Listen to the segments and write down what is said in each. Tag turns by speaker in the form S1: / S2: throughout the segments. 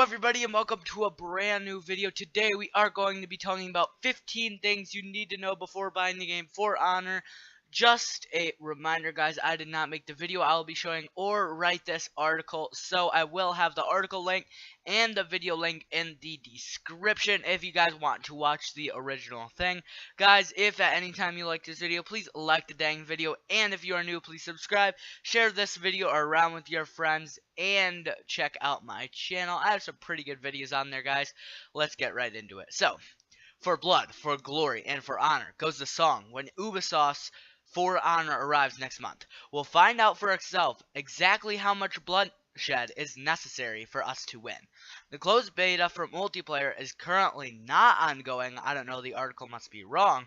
S1: everybody, and welcome to a brand new video. Today we are going to be talking about 15 things you need to know before buying the game For Honor. Just a reminder, guys, I did not make the video I will be showing or write this article, so I will have the article link and the video link in the description if you guys want to watch the original thing. Guys, if at any time you like this video, please like the dang video, and if you are new, please subscribe, share this video around with your friends, and check out my channel. I have some pretty good videos on there, guys. Let's get right into it. So, for blood, for glory, and for honor goes the song when Ubisoft's For Honor arrives next month. We'll find out for ourselves exactly how much bloodshed is necessary for us to win. The closed beta for multiplayer is currently not ongoing. I don't know, the article must be wrong.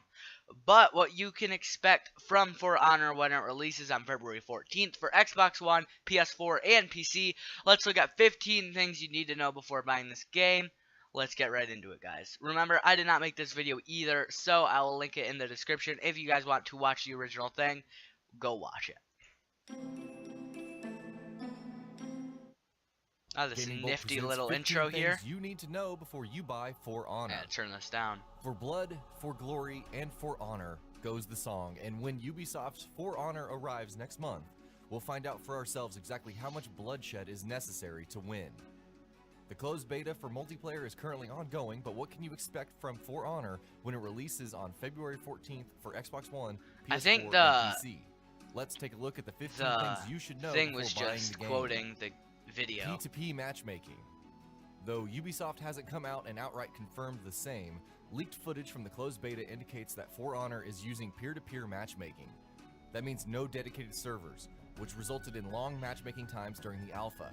S1: But what you can expect from For Honor when it releases on February 14th for Xbox One, PS4, and PC. Let's look at 15 things you need to know before buying this game. Let's get right into it, guys. Remember, I did not make this video either, so I will link it in the description. If you guys want to watch the original thing, go watch it. Oh, this nifty little intro here.
S2: You need to know before you buy For Honor.
S1: Yeah, turn this down.
S2: For blood, for glory, and for honor goes the song, and when Ubisoft's For Honor arrives next month, we'll find out for ourselves exactly how much bloodshed is necessary to win. The closed beta for multiplayer is currently ongoing, but what can you expect from For Honor when it releases on February 14th for Xbox One, PS4, and PC? Let's take a look at the 15 things you should know
S1: thing
S2: before
S1: was
S2: buying
S1: just
S2: the game.
S1: quoting the video.
S2: P2P matchmaking. Though Ubisoft hasn't come out and outright confirmed the same, leaked footage from the closed beta indicates that For Honor is using peer-to-peer matchmaking. That means no dedicated servers, which resulted in long matchmaking times during the alpha.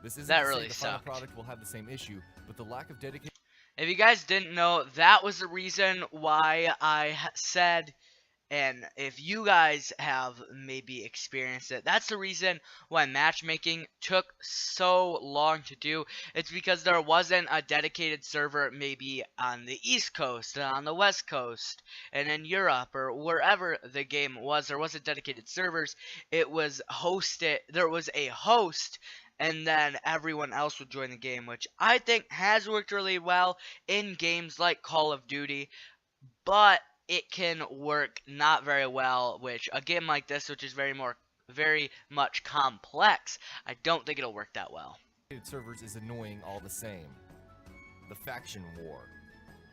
S2: This isn't
S1: that
S2: to
S1: really
S2: say the
S1: sucked.
S2: final product will have the same issue, but the lack of dedicated...
S1: If you guys didn't know, that was the reason why I said, and if you guys have maybe experienced it, that's the reason why matchmaking took so long to do. It's because there wasn't a dedicated server maybe on the East Coast, on the West Coast, and in Europe, or wherever the game was. There wasn't dedicated servers. It was hosted, there was a host, and then everyone else would join the game, which I think has worked really well in games like Call of Duty, but it can work not very well, which a game like this, which is very much complex, I don't think it'll work that well.
S2: servers is annoying all the same. The faction war.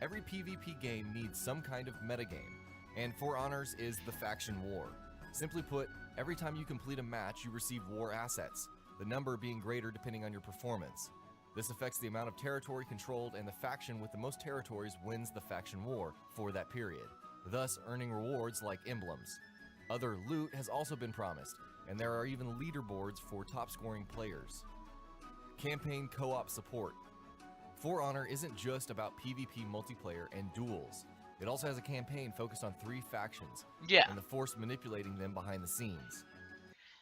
S2: Every PvP game needs some kind of metagame, and For Honors is the faction war. Simply put, every time you complete a match, you receive war assets, the number being greater depending on your performance. This affects the amount of territory controlled, and the faction with the most territories wins the faction war for that period, thus earning rewards like emblems. Other loot has also been promised, and there are even leaderboards for top-scoring players. Campaign co-op support. For Honor isn't just about PvP multiplayer and duels. It also has a campaign focused on 3 factions, and the Force manipulating them behind the scenes.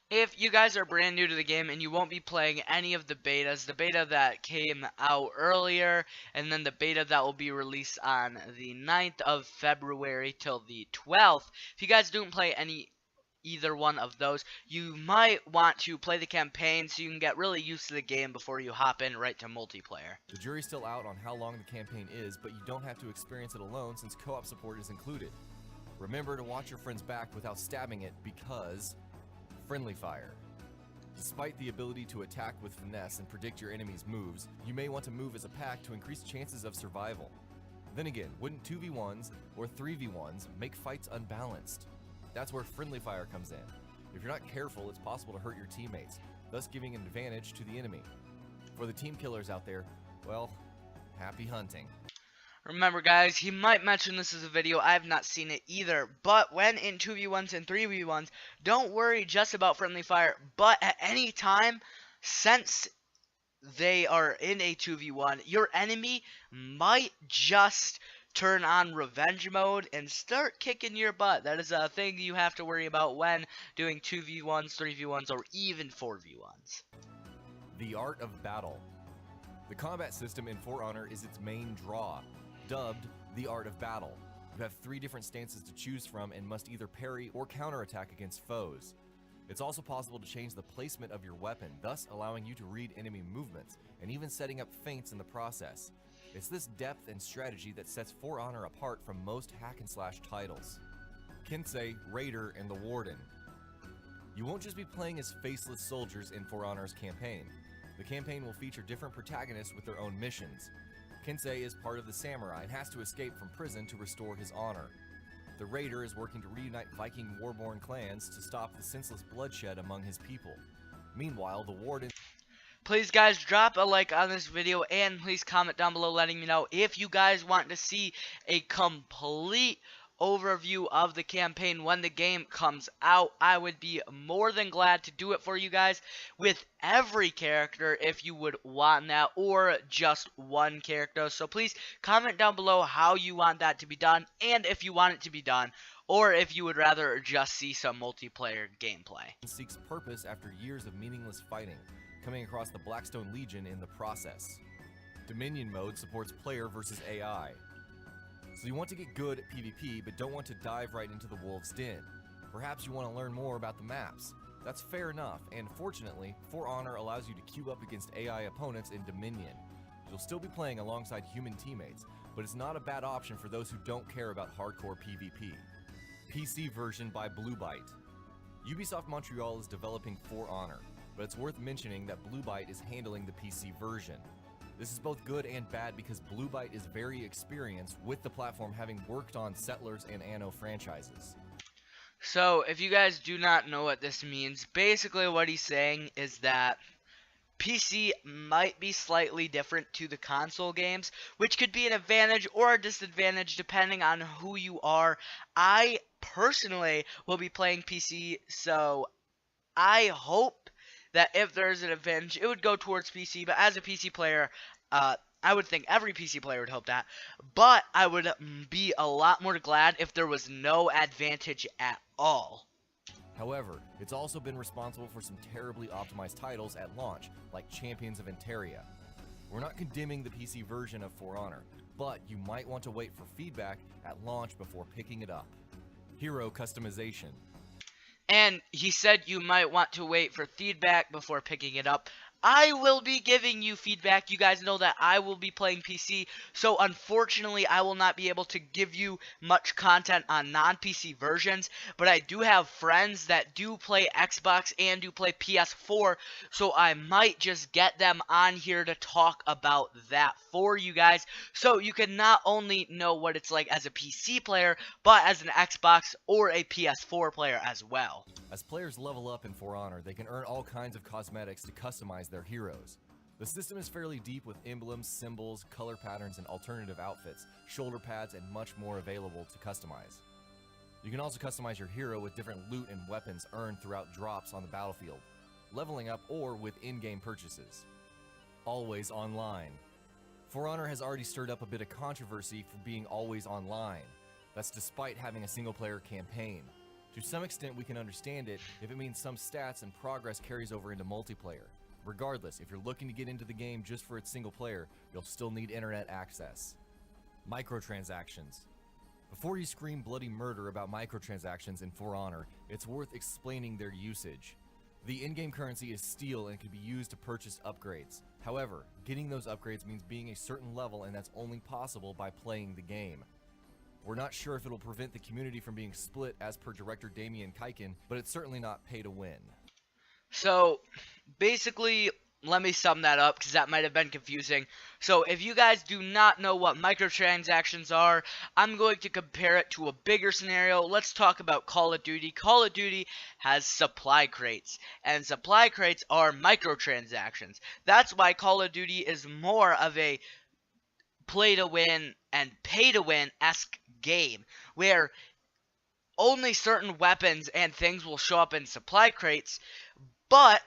S1: If you guys are brand new to the game and you won't be playing any of the betas, the beta that came out earlier, and then the beta that will be released on the 9th of February till the 12th, if you guys don't play either one of those, you might want to play the campaign so you can get really used to the game before you hop in right to multiplayer.
S2: The jury's still out on how long the campaign is, but you don't have to experience it alone since co-op support is included. Remember to watch your friend's back without stabbing it, because friendly fire. Despite the ability to attack with finesse and predict your enemy's moves, you may want to move as a pack to increase chances of survival. Then again, wouldn't 2v1s or 3v1s make fights unbalanced? That's where friendly fire comes in. If you're not careful, it's possible to hurt your teammates, thus giving an advantage to the enemy. For the team killers out there, well, happy hunting.
S1: Remember, guys, he might mention this as a video. I have not seen it either. But when in 2v1s and 3v1s, don't worry just about friendly fire. But at any time, since they are in a 2v1, your enemy might just turn on revenge mode and start kicking your butt. That is a thing you have to worry about when doing 2v1s, 3v1s, or even 4v1s.
S2: The art of battle. The combat system in For Honor is its main draw, dubbed the art of battle. You have 3 different stances to choose from and must either parry or counterattack against foes. It's also possible to change the placement of your weapon, thus allowing you to read enemy movements, and even setting up feints in the process. It's this depth and strategy that sets For Honor apart from most hack-and-slash titles. KENSEI, Raider, and the Warden. You won't just be playing as faceless soldiers in For Honor's campaign. The campaign will feature different protagonists with their own missions. KENSEI is part of the samurai and has to escape from prison to restore his honor. The Raider is working to reunite Viking warborn clans to stop the senseless bloodshed among his people. Meanwhile, the Warden...
S1: Please guys, drop a like on this video and please comment down below letting me know if you guys want to see a complete overview of the campaign when the game comes out. I would be more than glad to do it for you guys with every character if you would want that, or just one character. So please comment down below how you want that to be done, and if you want it to be done, or if you would rather just see some multiplayer gameplay.
S2: Seeks purpose after years of meaningless fighting, coming across the Blackstone Legion in the process. Dominion mode supports player versus AI. So you want to get good at PvP, but don't want to dive right into the wolf's den. Perhaps you want to learn more about the maps. That's fair enough, and fortunately, For Honor allows you to queue up against AI opponents in Dominion. You'll still be playing alongside human teammates, but it's not a bad option for those who don't care about hardcore PvP. PC version by BYTE. Ubisoft Montreal is developing For Honor, but it's worth mentioning that BYTE is handling the PC version. This is both good and bad because BYTE is very experienced with the platform, having worked on Settlers and Anno franchises.
S1: So, if you guys do not know what this means, basically what he's saying is that PC might be slightly different to the console games, which could be an advantage or a disadvantage depending on who you are. I personally will be playing PC, so I hope that if there's an advantage, it would go towards PC. But as a PC player, I would think every PC player would hope that. But I would be a lot more glad if there was no advantage at all.
S2: However, it's also been responsible for some terribly optimized titles at launch, like Champions of Interia. We're not condemning the PC version of For Honor, but you might want to wait for feedback at launch before picking it up. Hero customization.
S1: And he said you might want to wait for feedback before picking it up. I will be giving you feedback. You guys know that I will be playing PC, so unfortunately I will not be able to give you much content on non-PC versions, but I do have friends that do play Xbox and do play PS4, so I might just get them on here to talk about that for you guys, so you can not only know what it's like as a PC player, but as an Xbox or a PS4 player as well.
S2: As players level up in For Honor, they can earn all kinds of cosmetics to customize their heroes. The system is fairly deep with emblems, symbols, color patterns, and alternative outfits, shoulder pads, and much more available to customize. You can also customize your hero with different loot and weapons earned throughout drops on the battlefield, leveling up, or with in-game purchases. Always online. For Honor has already stirred up a bit of controversy for being always online. That's despite having a single-player campaign. To some extent, we can understand it if it means some stats and progress carries over into multiplayer. Regardless, if you're looking to get into the game just for its single player, you'll still need internet access. Microtransactions. Before you scream bloody murder about microtransactions in For Honor, it's worth explaining their usage. The in-game currency is steel and can be used to purchase upgrades. However, getting those upgrades means being a certain level, and that's only possible by playing the game. We're not sure if it'll prevent the community from being split as per director Damien Kaiken, but it's certainly not pay to win.
S1: So, basically, let me sum that up because that might have been confusing. So, if you guys do not know what microtransactions are, I'm going to compare it to a bigger scenario. Let's talk about Call of Duty. Call of Duty has supply crates, and supply crates are microtransactions. That's why Call of Duty is more of a play to win and pay to win-esque game, where only certain weapons and things will show up in supply crates, but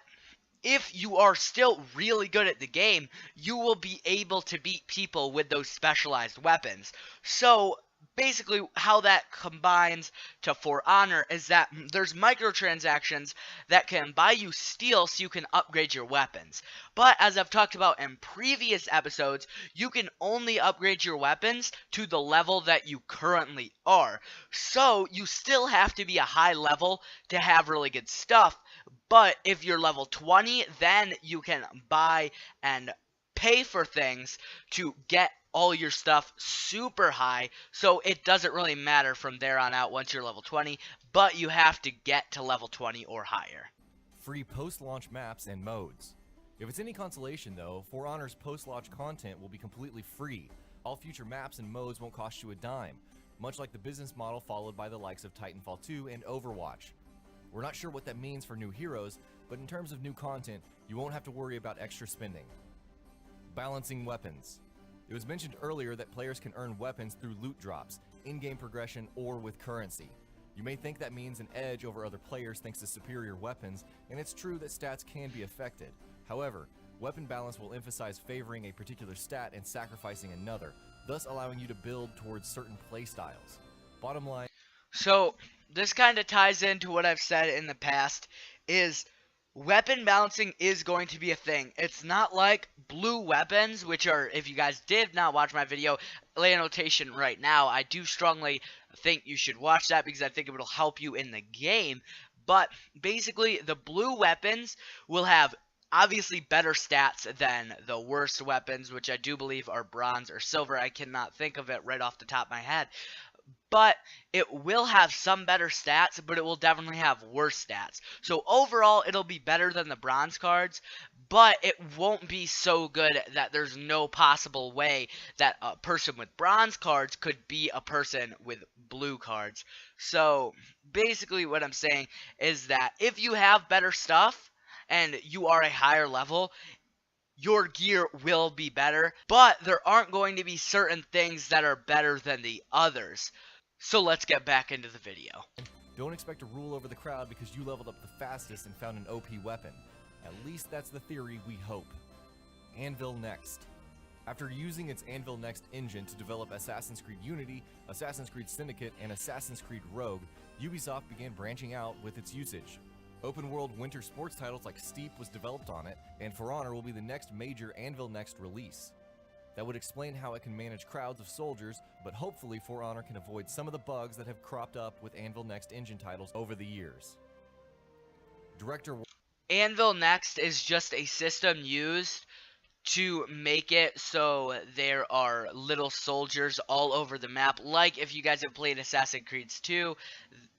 S1: if you are still really good at the game, you will be able to beat people with those specialized weapons. So basically how that combines to For Honor is that there's microtransactions that can buy you steel so you can upgrade your weapons. But as I've talked about in previous episodes, you can only upgrade your weapons to the level that you currently are. So you still have to be a high level to have really good stuff. But if you're level 20, then you can buy and pay for things to get all your stuff super high, so it doesn't really matter from there on out once you're level 20, but you have to get to level 20 or higher.
S2: Free post-launch maps and modes. If it's any consolation though, For Honor's post-launch content will be completely free. All future maps and modes won't cost you a dime, much like the business model followed by the likes of Titanfall 2 and Overwatch. We're not sure what that means for new heroes, but in terms of new content, you won't have to worry about extra spending. Balancing weapons. It was mentioned earlier that players can earn weapons through loot drops, in-game progression, or with currency. You may think that means an edge over other players thanks to superior weapons, and it's true that stats can be affected. However, weapon balance will emphasize favoring a particular stat and sacrificing another, thus allowing you to build towards certain playstyles. Bottom line.
S1: So, this kind of ties into what I've said in the past, is weapon balancing is going to be a thing. It's not like blue weapons, which are, if you guys did not watch my video, lay a notation right now. I do strongly think you should watch that because I think it will help you in the game. But basically, the blue weapons will have obviously better stats than the worst weapons, which I do believe are bronze or silver. I cannot think of it right off the top of my head. But it will have some better stats, but it will definitely have worse stats. So overall, it'll be better than the bronze cards, but it won't be so good that there's no possible way that a person with bronze cards could be a person with blue cards. So basically what I'm saying is that if you have better stuff and you are a higher level, your gear will be better, but there aren't going to be certain things that are better than the others. So let's get back into the video.
S2: Don't expect to rule over the crowd because you leveled up the fastest and found an OP weapon. At least that's the theory we hope. ANVIL Next. After using its ANVIL Next engine to develop Assassin's Creed Unity, Assassin's Creed Syndicate, and Assassin's Creed Rogue, Ubisoft began branching out with its usage. Open-world winter sports titles like Steep was developed on it, and For Honor will be the next major ANVIL Next release. That would explain how it can manage crowds of soldiers, but hopefully For Honor can avoid some of the bugs that have cropped up with ANVIL Next engine titles over the years.
S1: ANVIL Next is just a system used to make it so there are little soldiers all over the map, like if you guys have played Assassin's Creed 2,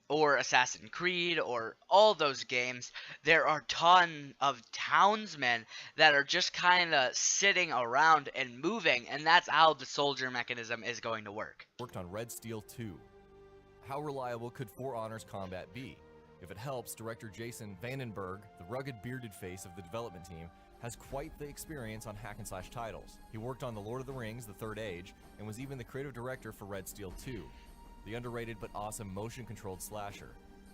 S1: or Assassin's Creed, or all those games, there are ton of townsmen that are just kind of sitting around and moving, and that's how the soldier mechanism is going to work.
S2: Worked on Red Steel 2. How reliable could For Honor's combat be? If it helps, director Jason Vandenberg, the rugged bearded face of the development team, has quite the experience on hack-and-slash titles. He worked on The Lord of the Rings, The Third Age, and was even the creative director for Red Steel 2. The underrated but awesome motion-controlled slasher.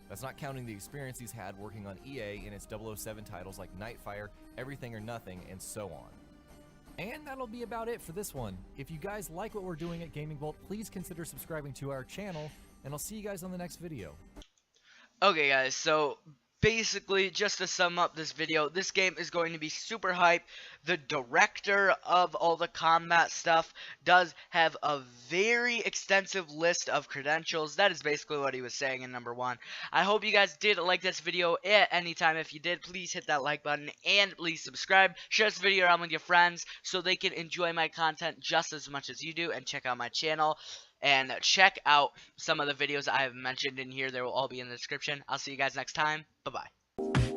S2: That's not counting the experience he's had working on EA in its 007 titles like Nightfire, Everything or Nothing, and so on.
S3: And that'll be about it for this one. If you guys like what we're doing at Gaming Bolt, please consider subscribing to our channel, and I'll see you guys on the next video.
S1: Okay guys, so basically, just to sum up this video, this game is going to be super hype. The director of all the combat stuff does have a very extensive list of credentials. That is basically what he was saying in number 1. I hope you guys did like this video at any time. If you did, please hit that like button and please subscribe. Share this video around with your friends so they can enjoy my content just as much as you do, and check out my channel. And check out some of the videos I have mentioned in here. They will all be in the description. I'll see you guys next time. Bye-bye.